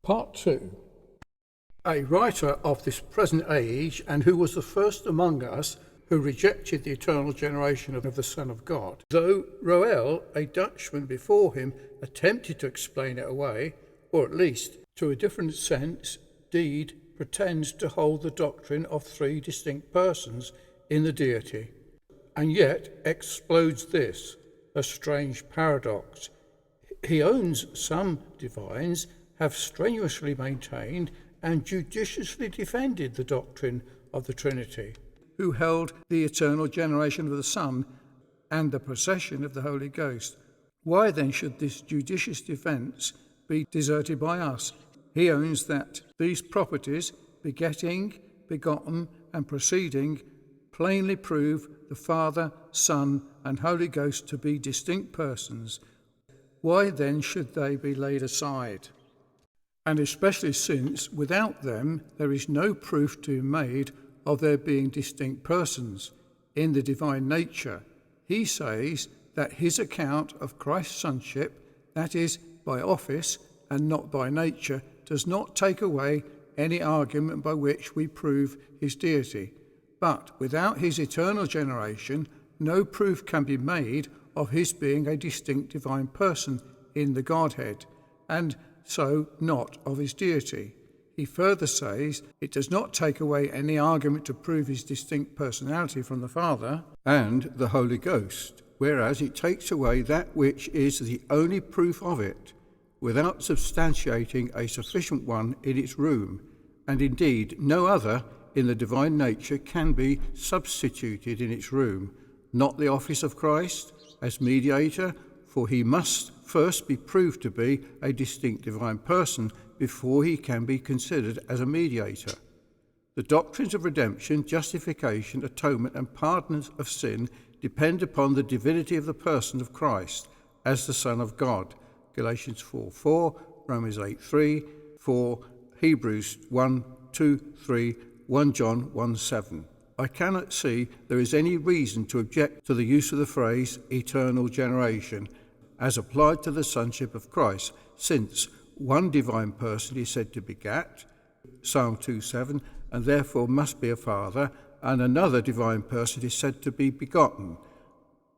Part 2. A writer of this present age, and who was the first among us who rejected the eternal generation of the Son of God, though Roel, a Dutchman before him, attempted to explain it away, or at least to a different sense, deed pretends to hold the doctrine of three distinct persons in the deity, and yet explodes this, a strange paradox. He owns some divines have strenuously maintained and judiciously defended the doctrine of the Trinity, who held the eternal generation of the Son and the procession of the Holy Ghost. Why then should this judicious defence be deserted by us? He owns that these properties, begetting, begotten, and proceeding, plainly prove the Father, Son, and Holy Ghost to be distinct persons. Why then should they be laid aside? And especially since, without them, there is no proof to be made of their being distinct persons in the divine nature. He says that his account of Christ's sonship, that is, by office and not by nature, does not take away any argument by which we prove his deity. But without his eternal generation, no proof can be made of his being a distinct divine person in the Godhead, and so not of his deity. He further says it does not take away any argument to prove his distinct personality from the Father and the Holy Ghost, whereas it takes away that which is the only proof of it, without substantiating a sufficient one in its room, and indeed no other in the divine nature can be substituted in its room, not the office of Christ as mediator, for he must first be proved to be a distinct divine person before he can be considered as a mediator. The doctrines of redemption, justification, atonement, and pardon of sin depend upon the divinity of the person of Christ as the Son of God. Galatians 4:4, Romans 8:3, 4, Hebrews 1:2-3, 1 John 1:7. I cannot see there is any reason to object to the use of the phrase eternal generation as applied to the sonship of Christ, since one divine person is said to begat, Psalm 2:7, and therefore must be a father, and another divine person is said to be begotten,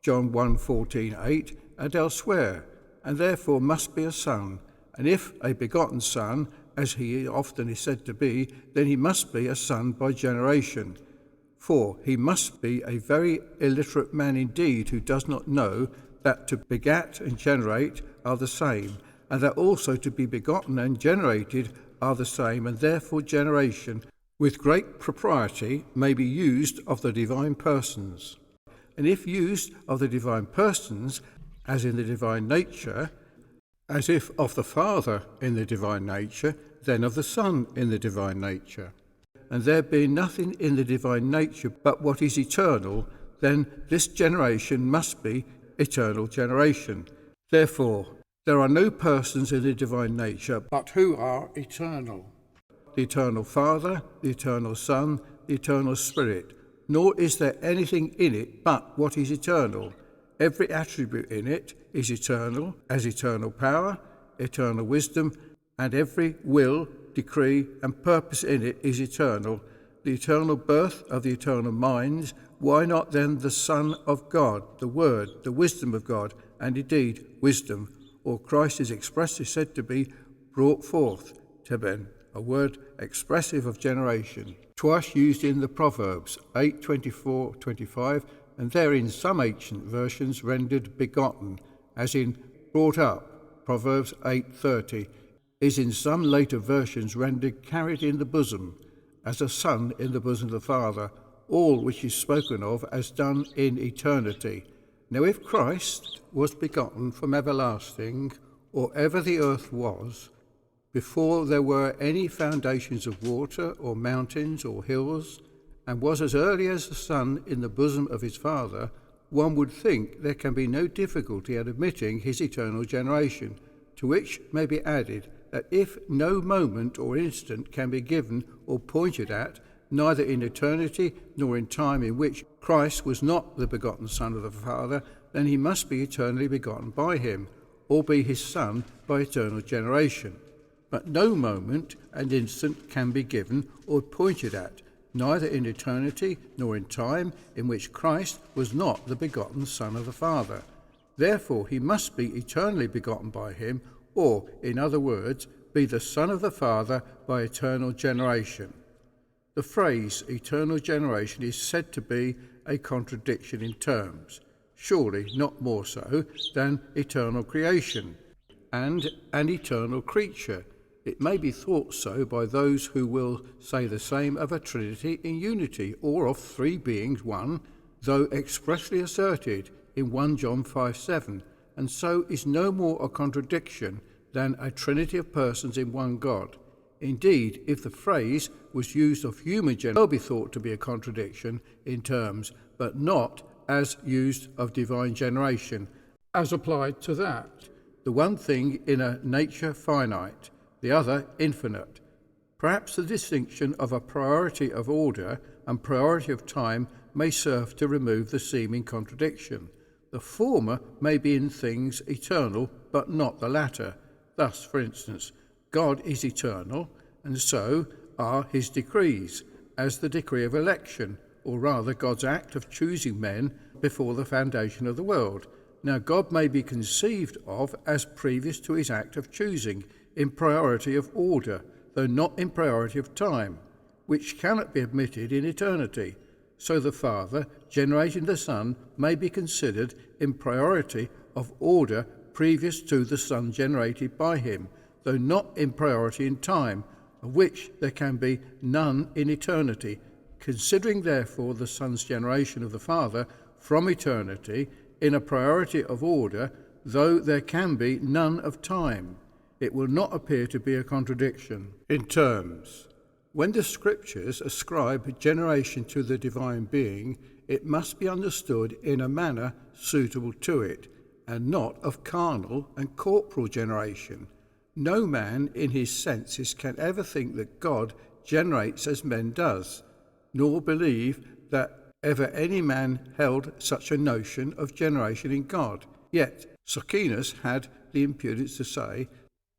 John 1:14-8, and elsewhere, and therefore must be a son. And if a begotten son, as he often is said to be, then he must be a son by generation. For he must be a very illiterate man indeed who does not know that to begat and generate are the same, and that also to be begotten and generated are the same, and therefore generation with great propriety may be used of the divine persons. And if used of the divine persons, as in the divine nature, as if of the Father in the divine nature, then of the Son in the divine nature, and there being nothing in the divine nature but what is eternal, then this generation must be eternal generation. Therefore, there are no persons in the divine nature but who are eternal: the eternal Father, the eternal Son, the eternal Spirit, nor is there anything in it but what is eternal. Every attribute in it is eternal, as eternal power, eternal wisdom, and every will, decree, and purpose in it is eternal. The eternal birth of the eternal minds, why not then the Son of God, the Word, the wisdom of God, and indeed wisdom, or Christ is expressly said to be brought forth, teben, a word expressive of generation, twice used in the Proverbs 8:24-25, and therein some ancient versions rendered begotten, as in brought up, Proverbs 8:30, is in some later versions rendered carried in the bosom, as a son in the bosom of the Father, all which is spoken of as done in eternity. Now if Christ was begotten from everlasting, or ever the earth was, before there were any foundations of water, or mountains, or hills, and was as early as the Son in the bosom of his Father, one would think there can be no difficulty at admitting his eternal generation, to which may be added that if no moment or instant can be given or pointed at, neither in eternity nor in time in which Christ was not the begotten Son of the Father, then he must be eternally begotten by him, or be his Son by eternal generation. but no moment and instant can be given or pointed at, neither in eternity nor in time, in which Christ was not the begotten Son of the Father. Therefore he must be eternally begotten by him, or, in other words, be the Son of the Father by eternal generation. The phrase eternal generation is said to be a contradiction in terms, surely not more so than eternal creation and an eternal creature. It may be thought so by those who will say the same of a Trinity in unity, or of three beings one, though expressly asserted in 1 John 5:7, and so is no more a contradiction than a Trinity of persons in one God. Indeed, if the phrase was used of human generation, it will be thought to be a contradiction in terms, but not as used of divine generation, as applied to that. The one thing in a nature finite, the other infinite. Perhaps the distinction of a priority of order and priority of time may serve to remove the seeming contradiction. The former may be in things eternal, but not the latter. Thus, for instance, God is eternal, and so are his decrees, as the decree of election, or rather God's act of choosing men before the foundation of the world. Now God may be conceived of as previous to his act of choosing, in priority of order, though not in priority of time, which cannot be admitted in eternity. So the Father, generating the Son, may be considered in priority of order previous to the Son generated by him, though not in priority in time, of which there can be none in eternity, considering therefore the Son's generation of the Father from eternity in a priority of order, though there can be none of time. It will not appear to be a contradiction in terms. When the Scriptures ascribe generation to the divine being, it must be understood in a manner suitable to it, and not of carnal and corporal generation. No man in his senses can ever think that God generates as men does, nor believe that ever any man held such a notion of generation in God. Yet Socinus had the impudence to say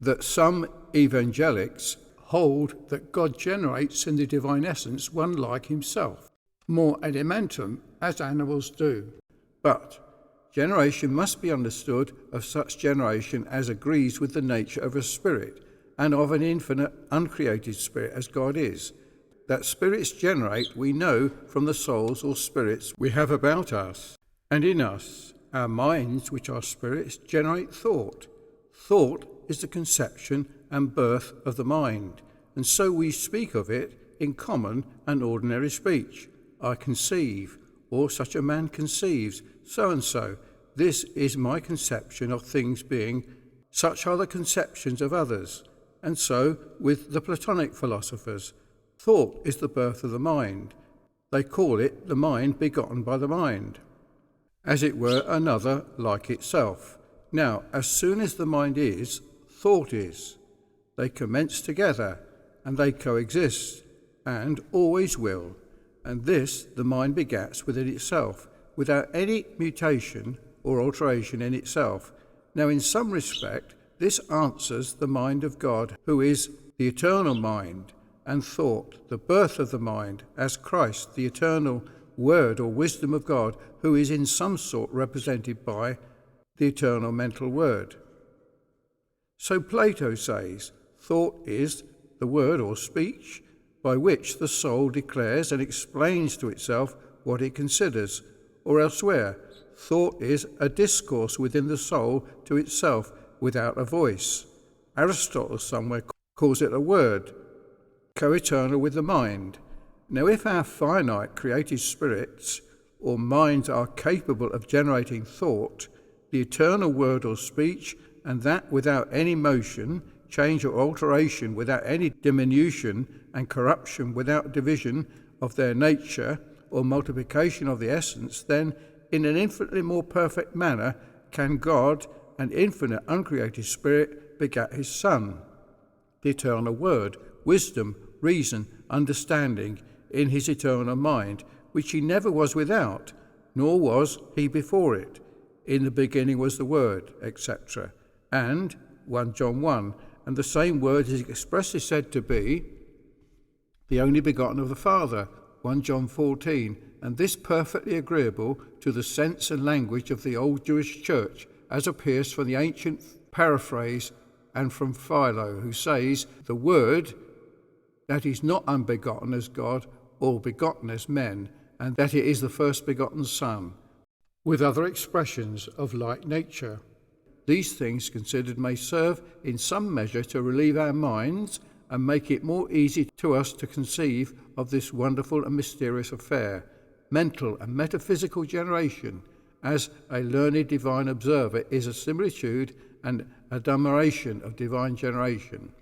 that some evangelics hold that God generates in the divine essence one like himself, more elementum, as animals do. But generation must be understood of such generation as agrees with the nature of a spirit, and of an infinite, uncreated spirit as God is. That spirits generate we know from the souls or spirits we have about us, and in us. Our minds, which are spirits, generate thought. Thought is the conception and birth of the mind, and so we speak of it in common and ordinary speech. I conceive, or such a man conceives, so and so. This is my conception of things being, such are the conceptions of others. And so with the Platonic philosophers. Thought is the birth of the mind. They call it the mind begotten by the mind, as it were another like itself. Now, as soon as the mind is, thought is. They commence together, and they coexist, and always will. And this the mind begets within itself, without any mutation or alteration in itself. Now, in some respect, this answers the mind of God, who is the eternal mind, and thought, the birth of the mind, as Christ, the eternal word or wisdom of God, who is in some sort represented by the eternal mental word. So Plato says, thought is the word or speech by which the soul declares and explains to itself what it considers, or elsewhere, thought is a discourse within the soul to itself without a voice. Aristotle somewhere calls it a word, co-eternal with the mind. Now, if our finite created spirits or minds are capable of generating thought, the eternal word or speech, and that without any motion, change or alteration, without any diminution and corruption, without division of their nature or multiplication of the essence, then in an infinitely more perfect manner can God, an infinite uncreated spirit, beget his Son, the eternal word, wisdom, reason, understanding, in his eternal mind, which he never was without, nor was he before it. In the beginning was the Word, etc. And 1 John 1, and the same word is expressly said to be the only begotten of the Father, 1 John 14, and this perfectly agreeable to the sense and language of the old Jewish church, as appears from the ancient paraphrase and from Philo, who says, the Word, that is not unbegotten as God, or begotten as men, and that it is the first begotten Son, with other expressions of like nature. These things considered may serve in some measure to relieve our minds and make it more easy to us to conceive of this wonderful and mysterious affair, mental and metaphysical generation, as a learned divine observer is a similitude and admiration of divine generation.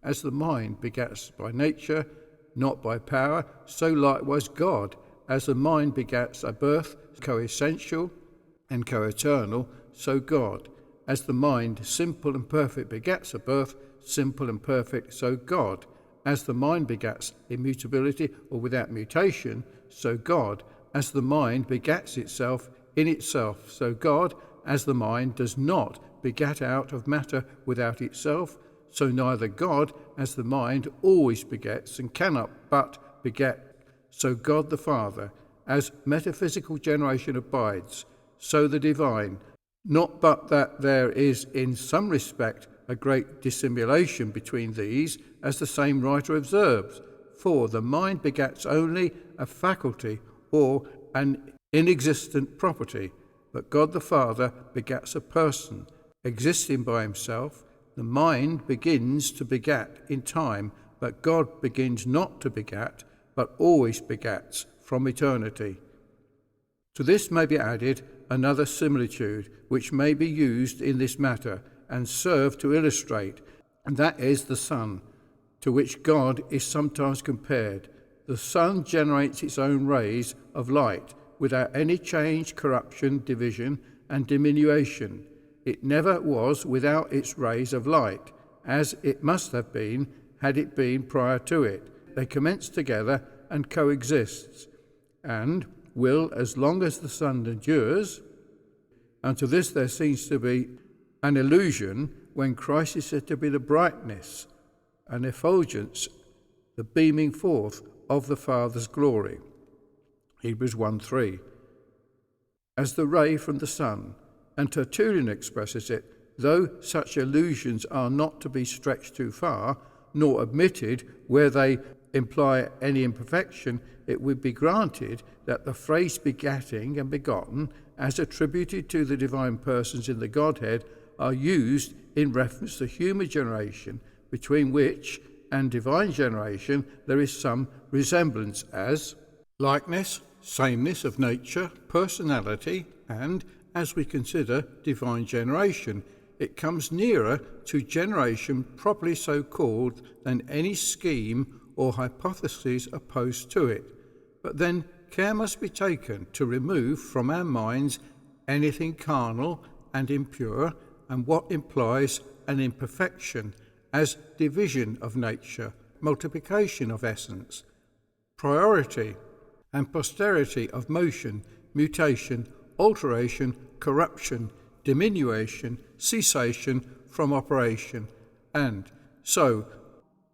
As the mind begets by nature, not by power, so likewise God, as the mind begets a birth coessential and coeternal, so God, as the mind simple and perfect begets a birth simple and perfect, so God, as the mind begets immutability or without mutation, so God, as the mind begets itself in itself, so God, as the mind does not beget out of matter without itself, so neither God, as the mind always begets and cannot but beget, so God the Father, as metaphysical generation abides, so the divine, not but that there is in some respect a great dissimulation between these, as the same writer observes, for the mind begets only a faculty or an inexistent property, but God the Father begets a person, existing by himself. The mind begins to beget in time, but God begins not to beget, but always begets from eternity. To this may be added another similitude, which may be used in this matter, and serve to illustrate, and that is the sun, to which God is sometimes compared. The sun generates its own rays of light without any change, corruption, division, and diminution. It never was without its rays of light, as it must have been had it been prior to it. They commence together and coexist, and will as long as the sun endures. And to this there seems to be an allusion when Christ is said to be the brightness, an effulgence, the beaming forth of the Father's glory. Hebrews 1:3. As the ray from the sun, and Tertullian expresses it, though such allusions are not to be stretched too far, nor admitted where they imply any imperfection, it would be granted that the phrase begetting and begotten, as attributed to the divine persons in the Godhead, are used in reference to human generation, between which and divine generation there is some resemblance, as likeness, sameness of nature, personality, and, as we consider divine generation, it comes nearer to generation properly so called than any scheme or hypothesis opposed to it. But then care must be taken to remove from our minds anything carnal and impure, and what implies an imperfection, as division of nature, multiplication of essence, priority and posterity of motion, mutation, alteration, corruption, diminution, cessation from operation, and so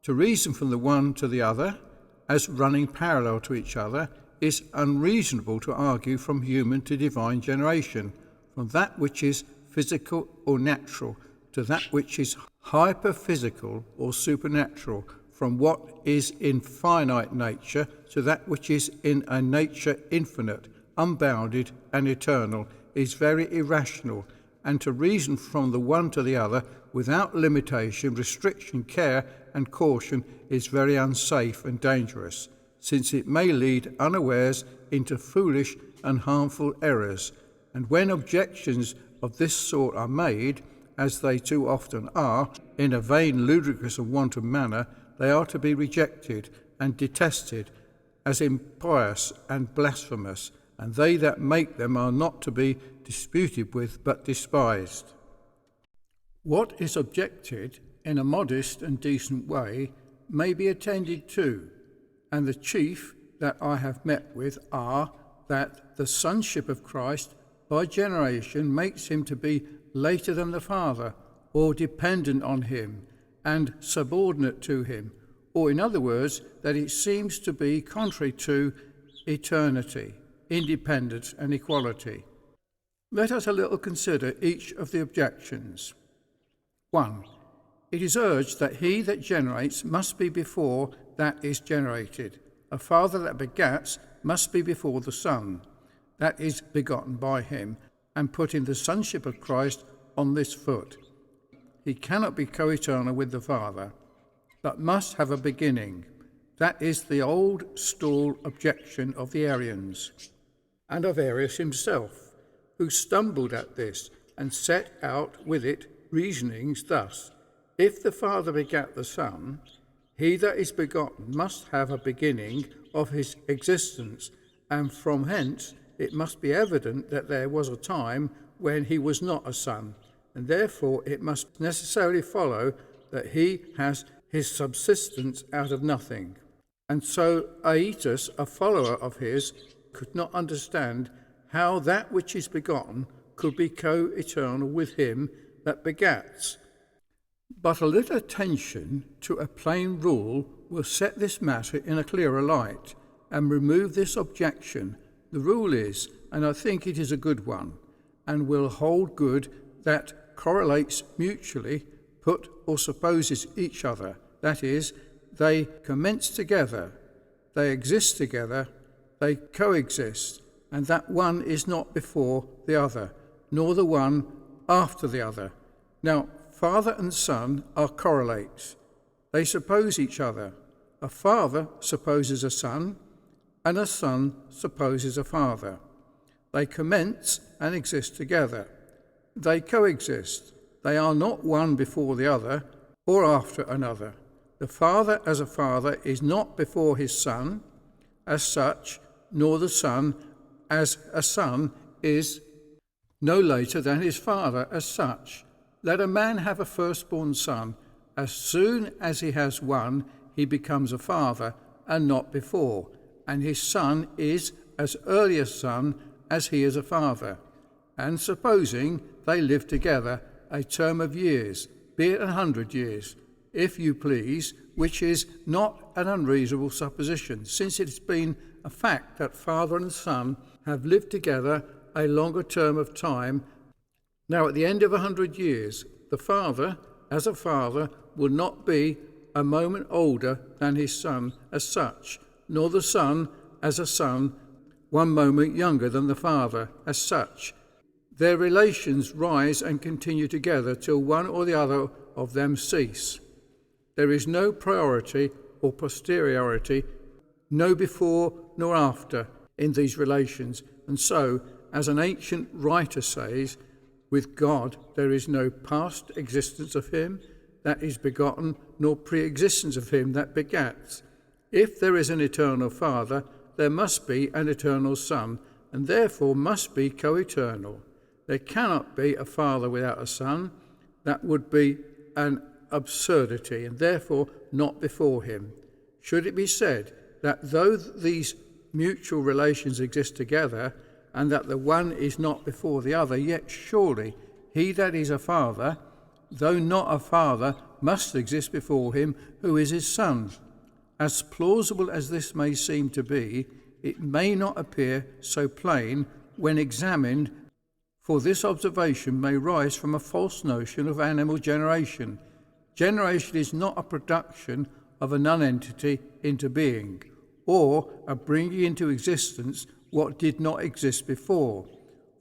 to reason from the one to the other as running parallel to each other is unreasonable to argue from human to divine generation, from that which is physical or natural to that which is hyperphysical or supernatural, from what is in finite nature to that which is in a nature infinite, unbounded and eternal, is very irrational, and to reason from the one to the other without limitation, restriction, care and caution is very unsafe and dangerous, since it may lead unawares into foolish and harmful errors. And when objections of this sort are made, as they too often are, in a vain, ludicrous and wanton manner, they are to be rejected and detested as impious and blasphemous, and they that make them are not to be disputed with, but despised. What is objected in a modest and decent way may be attended to, and the chief that I have met with are that the sonship of Christ by generation makes him to be later than the Father, or dependent on him, and subordinate to him, or in other words, that it seems to be contrary to eternity, independence and equality. Let us a little consider each of the objections. 1. It is urged that he that generates must be before that is generated. A father that begats must be before the Son, that is begotten by him, and putting the sonship of Christ on this foot. He cannot be co-eternal with the Father, but must have a beginning. That is the old stall objection of the Arians, and of Arius himself, who stumbled at this and set out with it reasonings thus: if the Father begat the Son, he that is begotten must have a beginning of his existence, and from hence it must be evident that there was a time when he was not a son, and therefore it must necessarily follow that he has his subsistence out of nothing. And so Aetus, a follower of his, could not understand how that which is begotten could be co-eternal with him that begats. But a little attention to a plain rule will set this matter in a clearer light and remove this objection. The rule is, and I think it is a good one, and will hold good, that correlates mutually, put or supposes each other. That is, they commence together, they exist together, they coexist, and that one is not before the other, nor the one after the other. Now, Father and Son are correlates. They suppose each other. A father supposes a son, and a son supposes a father. They commence and exist together. They coexist. They are not one before the other or after another. The Father as a father is not before his Son as such, nor the Son as a son is no later than his Father as such. Let a man have a firstborn son. As soon as he has one, he becomes a father, and not before, and his son is as early a son as he is a father. And supposing they live together a term of years, be it 100 years, if you please, which is not an unreasonable supposition, since it has been a fact that father and son have lived together a longer term of time. Now, at the end of 100 years, the father, as a father, will not be a moment older than his son as such, nor the son, as a son, 1 moment younger than the father as such. Their relations rise and continue together till one or the other of them cease. There is no priority or posteriority, no before nor after in these relations, and so, as an ancient writer says, with God there is no past existence of him that is begotten, nor pre-existence of him that begats. If there is an eternal Father, there must be an eternal Son, and therefore must be co-eternal. There cannot be a father without a son. That would be an absurdity, and therefore not before him. Should it be said that though these mutual relations exist together, and that the one is not before the other, yet surely he that is a father, though not a father, must exist before him who is his son. As plausible as this may seem to be, it may not appear so plain when examined, for this observation may rise from a false notion of animal generation. Generation is not a production of a nonentity into being, or a bringing into existence what did not exist before.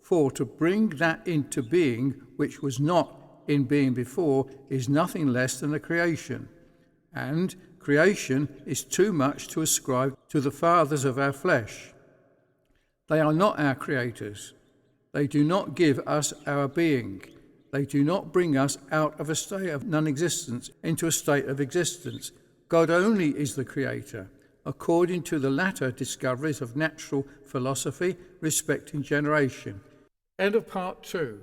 For to bring that into being which was not in being before is nothing less than a creation. And creation is too much to ascribe to the fathers of our flesh. They are not our creators. They do not give us our being. They do not bring us out of a state of non-existence into a state of existence. God only is the creator, according to the latter discoveries of natural philosophy respecting generation. End of part 2.